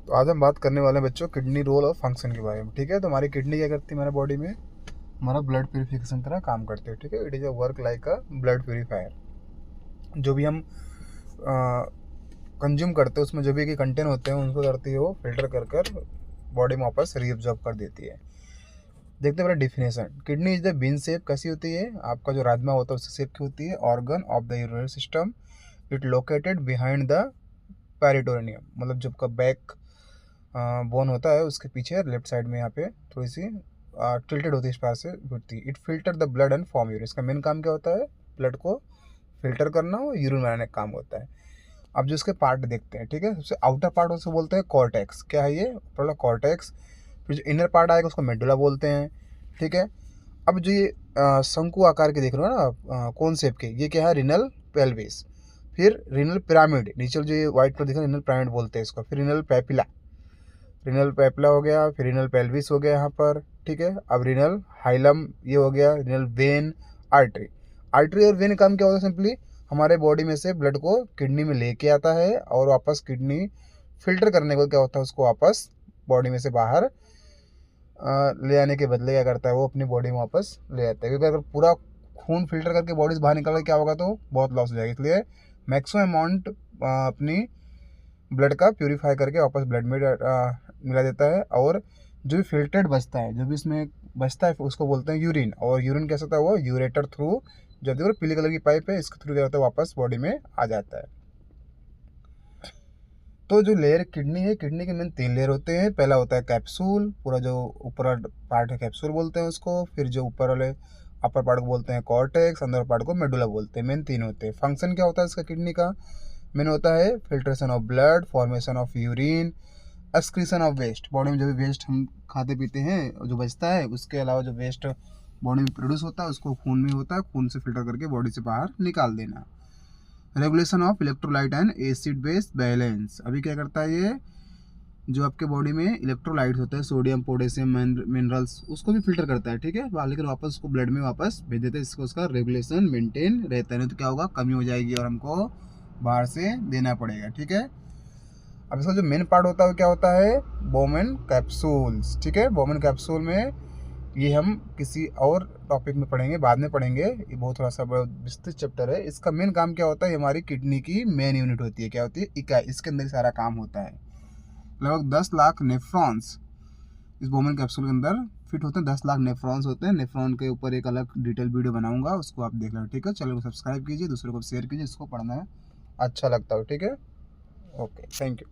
तो आज हम बात करने वाले हैं बच्चों किडनी रोल और फंक्शन के बारे में। ठीक है, तो हमारी किडनी क्या करती है हमारे बॉडी में, हमारा ब्लड प्यूरिफिकेशन तरह काम करती है। ठीक है, it is a work like a blood purifier. जो भी हम कंज्यूम करते हैं उसमें जो भी कंटेंट होते हैं उनको करती है वो फिल्टर कर कर बॉडी में वापस रीअब्जॉर्ब कर देती है। देखते हैं पहले definition. Kidney is the bean shape. कैसी होती है? आपका जो राजमा होता है उस शेप की होती है। Organ of the urinary system. It located behind the peritoneum, मतलब जब का बैक बोन होता है उसके पीछे लेफ्ट साइड में यहाँ पे थोड़ी सी टिल्टेड होती है, इस पास से घुटती है। It filter the blood and form urine. इसका मेन काम क्या होता है? ब्लड को फिल्टर करना और यूरिन बनाने का काम होता है। अब जो इसके पार्ट देखते हैं, ठीक है, सबसे आउटर पार्ट उसको बोलते हैं कॉर्टेक्स। क्या है ये? पहला कॉर्टेक्स। फिर जो इनर पार्ट आएगा उसको मेडुला बोलते हैं। ठीक है, अब जो ये शंकु आकार के देख रहे हो ना आप, कौन शेप के, ये क्या है? Renal pelvis. फिर रिनल पिरामिड, नीचे जो ये व्हाइट कलर दिख रहा है रिनल पिरामिड बोलते हैं इसको। फिर रिनल पैपिला, रिनल पैपिला हो गया। फिर रिनल पेल्विस हो गया यहाँ पर। ठीक है, अब रिनल हाइलम ये हो गया। Renal vein, artery. आर्टरी और वेन काम क्या होता है? सिंपली हमारे बॉडी में से ब्लड को किडनी में लेके आता है और वापस किडनी फिल्टर करने को क्या होता है, उसको वापस बॉडी में से बाहर ले आने के बदले क्या करता है, वो अपनी बॉडी में वापस ले आता है। क्योंकि अगर पूरा खून फिल्टर करके बॉडी से बाहर निकल क्या होगा तो बहुत लॉस हो जाएगा। इसलिए मैक्सिमम अमाउंट अपनी ब्लड का प्यूरीफाई करके वापस ब्लड में मिला देता है। और जो भी फिल्टर्ड बचता है, जो भी इसमें बचता है उसको बोलते हैं यूरिन। और यूरिन कैसा होता है? वो यूरेटर थ्रू, जो देखो पीले कलर की पाइप है इसके थ्रू क्या होता है, वापस बॉडी में आ जाता है। तो जो लेयर किडनी है, किडनी के मेन 3 लेयर होते हैं। पहला होता है कैप्सूल, पूरा जो ऊपर पार्ट है कैप्सूल बोलते हैं उसको। फिर जो ऊपर वाले अपर पार्ट को बोलते हैं कॉर्टेक्स, अंदर पार्ट को मेडुला बोलते हैं। मेन 3 होते हैं। फंक्शन क्या होता है इसका किडनी का? मेन होता है filtration of blood, formation of urine, excretion of waste. Body में जो भी वेस्ट हम खाते पीते हैं जो बचता है, उसके अलावा जो वेस्ट बॉडी में प्रोड्यूस होता है उसको खून में होता है, खून से फिल्टर करके बॉडी से बाहर निकाल देना। Regulation of electrolyte and acid base balance. अभी क्या करता है ये, जो आपके बॉडी में इलेक्ट्रोलाइट्स होते हैं, सोडियम पोटेशियम मिनरल्स, उसको भी फिल्टर करता है। ठीक है, लेकिन वापस उसको ब्लड में वापस भेज देते हैं। इसको उसका रेगुलेशन मेंटेन रहता है, नहीं तो क्या होगा, कमी हो जाएगी और हमको बाहर से देना पड़ेगा। ठीक है, अब इसका जो मेन पार्ट होता है वो क्या होता है? बोमेन कैप्सूल्स। ठीक है, बोमेन कैप्सूल में ये हम किसी और टॉपिक में पढ़ेंगे, बाद में पढ़ेंगे। ये बहुत थोड़ा सा विस्तृत चैप्टर है। इसका मेन काम क्या होता है? हमारी किडनी की मेन यूनिट होती है। क्या होती है? इकाई। इसके अंदर सारा काम होता है। लगभग 10 लाख नेफ्रॉन्स इस बोमेन कैप्सूल के अंदर फिट होते हैं। 10 लाख नेफ्रॉन्स होते हैं। नेफ्रॉन के ऊपर एक अलग डिटेल वीडियो बनाऊंगा, उसको आप देख लेना। ठीक है, चैनल को सब्सक्राइब कीजिए, दूसरों को शेयर कीजिए, इसको पढ़ना अच्छा लगता हो। ठीक है, ओके, थैंक यू।